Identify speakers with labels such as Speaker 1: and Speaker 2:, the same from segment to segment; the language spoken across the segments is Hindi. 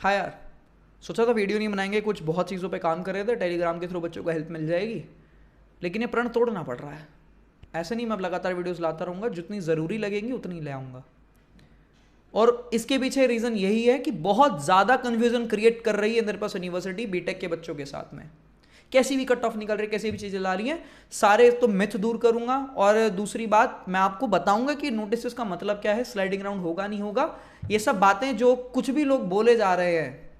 Speaker 1: हाँ यार, सोचा था वीडियो नहीं बनाएंगे, कुछ बहुत चीज़ों पे काम कर रहे थे, टेलीग्राम के थ्रू बच्चों को हेल्प मिल जाएगी, लेकिन ये प्रण तोड़ना पड़ रहा है। ऐसे नहीं मैं अब लगातार वीडियोस लाता रहूँगा, जितनी ज़रूरी लगेंगी उतनी ले आऊँगा। और इसके पीछे रीज़न यही है कि बहुत ज़्यादा कन्फ्यूजन क्रिएट कर रही है इंद्र प्रस्थ यूनिवर्सिटी बीटेक के बच्चों के साथ में। कैसी भी कट ऑफ निकल रही है, कैसी भी चीज़ें ला रही हैं, सारे तो मिथ दूर करूंगा। और दूसरी बात, मैं आपको बताऊंगा कि नोटिस का मतलब क्या है, स्लाइडिंग राउंड होगा नहीं होगा। ये सब बातें जो कुछ भी लोग बोले जा रहे हैं,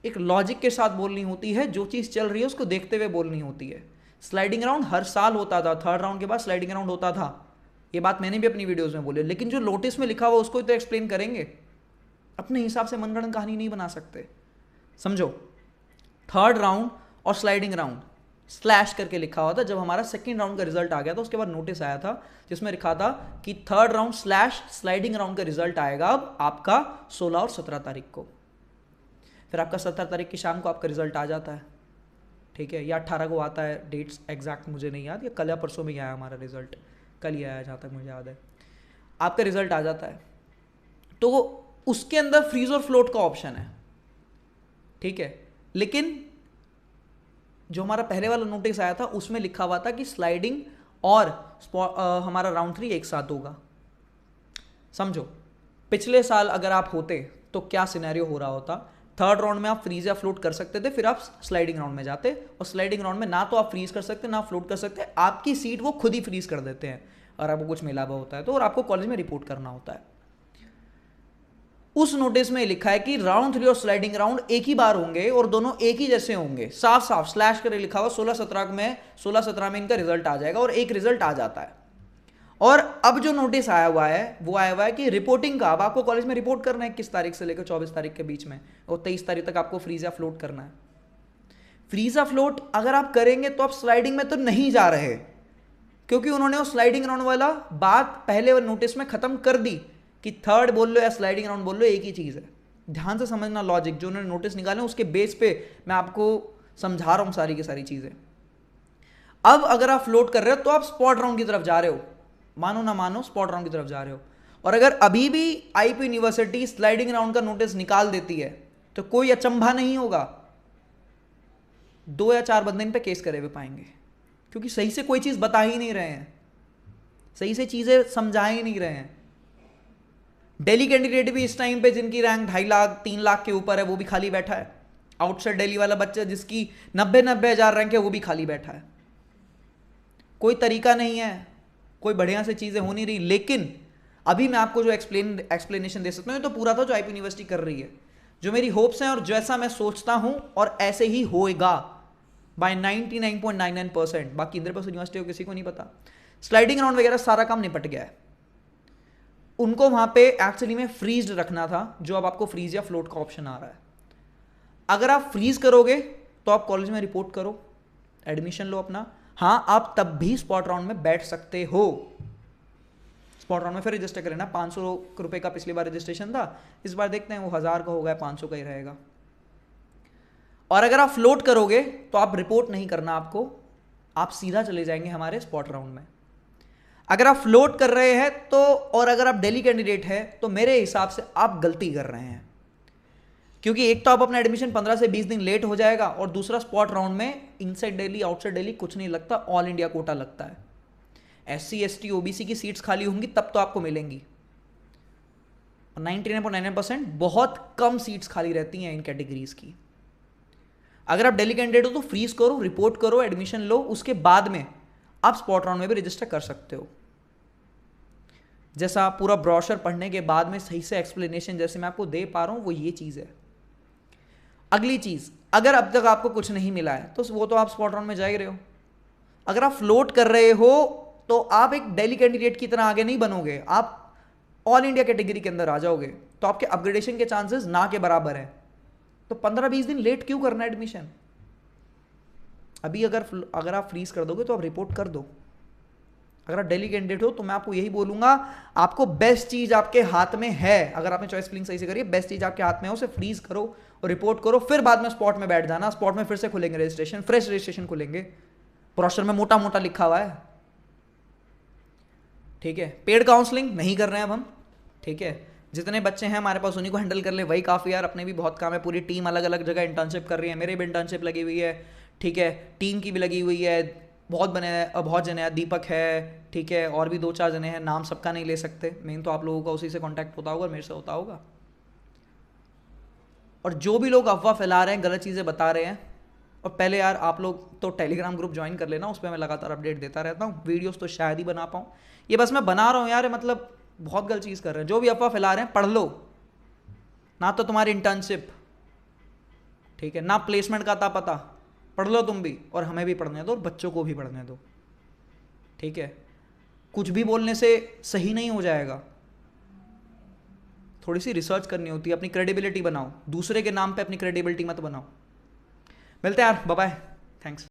Speaker 1: एक लॉजिक के साथ बोलनी होती है। जो चीज़ चल रही है उसको देखते हुए बोलनी होती है। स्लाइडिंग राउंड हर साल होता था, थर्ड राउंड के बाद स्लाइडिंग राउंड होता था, ये बात मैंने भी अपनी वीडियोस में बोली। लेकिन जो नोटिस में लिखा हुआ उसको तो एक्सप्लेन करेंगे, अपने हिसाब से मनगढ़ंत कहानी नहीं बना सकते। समझो, थर्ड राउंड और स्लाइडिंग राउंड स्लैश करके लिखा हुआ था। जब हमारा सेकेंड राउंड का रिजल्ट आ गया था उसके बाद नोटिस आया था जिसमें लिखा था कि third round slash sliding round का रिजल्ट आएगा अब आपका 16 और 17 तारीख को। फिर आपका 17 तारीख की शाम को आपका रिजल्ट आ जाता है, ठीक है, या 18 को आता है, डेट्स एग्जैक्ट मुझे नहीं याद, या कल या परसों में ही आया हमारा रिजल्ट, कल ही आया जहाँ तक मुझे याद है। आपका रिजल्ट आ जाता है तो उसके अंदर फ्रीज और फ्लोट का ऑप्शन है, ठीक है। लेकिन जो हमारा पहले वाला नोटिस आया था उसमें लिखा हुआ था कि स्लाइडिंग और हमारा राउंड 3 एक साथ होगा। समझो, पिछले साल अगर आप होते तो क्या सिनेरियो हो रहा होता। थर्ड राउंड में आप फ्रीज या फ्लोट कर सकते थे, फिर आप स्लाइडिंग राउंड में जाते, और स्लाइडिंग राउंड में ना तो आप फ्रीज कर सकते ना फ्लोट कर सकते, आपकी सीट वो खुद ही फ्रीज कर देते हैं और आपको कुछ मिला हुआ होता है तो, और आपको कॉलेज में रिपोर्ट करना होता है। उस नोटिस में लिखा है कि राउंड 3 और स्लाइडिंग राउंड एक ही बार होंगे और दोनों एक ही जैसे होंगे, साफ साफ स्लैश करके लिखा हुआ। 16-17 में इनका रिजल्ट आ जाएगा और एक रिजल्ट आ जाता है। और अब जो नोटिस आया हुआ है वो आया हुआ है कि रिपोर्टिंग का, अब आपको कॉलेज में रिपोर्ट करना है 21 तारीख से लेकर 24 तारीख के बीच में, और 23 तारीख तक आपको फ्रीज या फ्लोट करना है। फ्रीज या फ्लोट अगर आप करेंगे तो आप स्लाइडिंग में तो नहीं जा रहे, क्योंकि उन्होंने वो स्लाइडिंग राउंड वाला बात पहले नोटिस में खत्म कर दी कि थर्ड बोल लो या स्लाइडिंग राउंड बोल लो एक ही चीज है। ध्यान से समझना लॉजिक, जो उन्होंने नोटिस निकाले उसके बेस पे मैं आपको समझा रहा हूं सारी की सारी चीजें। अब अगर आप फ्लोट कर रहे हो तो आप स्पॉट राउंड की तरफ जा रहे हो, मानो ना मानो स्पॉट राउंड की तरफ जा रहे हो। और अगर अभी भी आईपी यूनिवर्सिटी स्लाइडिंग राउंड का नोटिस निकाल देती है तो कोई अचंभा नहीं होगा, 2 या 4 बंदे इन पे केस करे हुए पाएंगे, क्योंकि सही से कोई चीज बता ही नहीं रहे हैं, सही से चीजें समझा ही नहीं रहे हैं। दिल्ली कैंडिडेट भी इस टाइम पे जिनकी रैंक 2.5 लाख 3 लाख के ऊपर है वो भी खाली बैठा है। आउटसाइड दिल्ली वाला बच्चा जिसकी 90-90 हजार रैंक है वो भी खाली बैठा है। कोई तरीका नहीं है, कोई बढ़िया से चीजें हो नहीं रही। लेकिन अभी मैं आपको जो एक्सप्लेनेशन दे सकता हूँ तो पूरा था जो आईपी यूनिवर्सिटी कर रही है, जो मेरी होप्स हैं और जैसा मैं सोचता हूं, और ऐसे ही होएगा बाय 99.99%। बाकी इंद्र प्रस्थ यूनिवर्सिटी को किसी को नहीं पता। स्लाइडिंग राउंड वगैरह सारा काम निपट गया है। उनको वहां पे एक्चुअली में फ्रीज रखना था, जो अब आपको फ्रीज या फ्लोट का ऑप्शन आ रहा है। अगर आप फ्रीज करोगे तो आप कॉलेज में रिपोर्ट करो, एडमिशन लो अपना। हां, आप तब भी स्पॉट राउंड में बैठ सकते हो। स्पॉट राउंड में फिर रजिस्टर करें ना, 500 रुपए का पिछली बार रजिस्ट्रेशन था, इस बार देखते हैं वो 1000 का होगा, 500 का ही रहेगा। और अगर आप फ्लोट करोगे तो आप रिपोर्ट नहीं करना आपको, आप सीधा चले जाएंगे हमारे स्पॉट राउंड में। अगर आप फ्लोट कर रहे हैं तो, और अगर आप दिल्ली कैंडिडेट है तो मेरे हिसाब से आप गलती कर रहे हैं, क्योंकि एक तो आप अपना एडमिशन 15 से 20 दिन लेट हो जाएगा, और दूसरा स्पॉट राउंड में इनसाइड दिल्ली आउटसाइड दिल्ली कुछ नहीं लगता, ऑल इंडिया कोटा लगता है। SC ST OBC की सीट्स खाली होंगी तब तो आपको मिलेंगी, और 99.99% बहुत कम सीट्स खाली रहती हैं इन कैटेगरीज की। अगर आप दिल्ली कैंडिडेट हो तो फ्रीज करो, रिपोर्ट करो, एडमिशन लो, उसके बाद में आप स्पॉट राउंड में भी रजिस्टर कर सकते हो। जैसा पूरा ब्रोशर पढ़ने के बाद में सही से एक्सप्लेनेशन जैसे मैं आपको दे पा रहा हूं, वो ये चीज है। अगली चीज, अगर अब तक आपको कुछ नहीं मिला है तो वो तो आप स्पॉट राउंड में जा ही रहे हो। अगर आप फ्लोट कर रहे हो तो आप एक दिल्ली कैंडिडेट की तरह आगे नहीं बनोगे, आप ऑल इंडिया कैटेगरी के अंदर आ जाओगे, तो आपके अपग्रेडेशन के चांसेस ना के बराबर हैं। तो 15-20 दिन लेट क्यों करना एडमिशन? अभी अगर आप फ्रीज कर दोगे तो आप रिपोर्ट कर दो। अगर आप दिल्ली कैंडिडेट हो तो मैं आपको यही बोलूंगा, आपको बेस्ट चीज आपके हाथ में है, अगर आपने चॉइस फिलिंग सही से करी, बेस्ट चीज आपके हाथ में है, उसे फ्रीज करो और रिपोर्ट करो, फिर बाद में स्पॉट में बैठ जाना। स्पॉट में फिर से खुलेंगे रजिस्ट्रेशन, फ्रेश रजिस्ट्रेशन खुलेंगे, ब्रोशर में मोटा मोटा लिखा हुआ है, ठीक है। पेड काउंसलिंग नहीं कर रहे हैं अब हम, ठीक है। जितने बच्चे हैं हमारे पास उन्हीं को हैंडल कर ले, वही काफ़ी यार। अपने भी बहुत काम है, पूरी टीम अलग अलग जगह इंटर्नशिप कर रही है, मेरे भी इंटर्नशिप लगी हुई है, ठीक है, टीम की भी लगी हुई है, बहुत जने हैं, दीपक है, ठीक है, और भी 2-4 जने हैं, नाम सबका नहीं ले सकते, मेन तो आप लोगों का उसी से कांटेक्ट होता होगा, मेरे से होता होगा। और जो भी लोग अफवाह फैला रहे हैं, गलत चीज़ें बता रहे हैं, और पहले यार आप लोग तो टेलीग्राम ग्रुप ज्वाइन कर लेना, उस पर मैं लगातार अपडेट देता रहता हूँ, वीडियोस तो शायद ही बना पाऊँ, ये बस मैं बना रहा हूँ यार, मतलब बहुत गलत चीज़ कर रहे हैं। जो भी अफवाह फैला रहे हैं पढ़ लो, ना तो तुम्हारी इंटर्नशिप, ठीक है, ना प्लेसमेंट का था पता, पढ़ लो तुम भी, और हमें भी पढ़ने दो और बच्चों को भी पढ़ने दो, ठीक है। कुछ भी बोलने से सही नहीं हो जाएगा, थोड़ी सी रिसर्च करनी होती है, अपनी क्रेडिबिलिटी बनाओ, दूसरे के नाम पे अपनी क्रेडिबिलिटी मत बनाओ। मिलते हैं यार, बाय बाय, थैंक्स।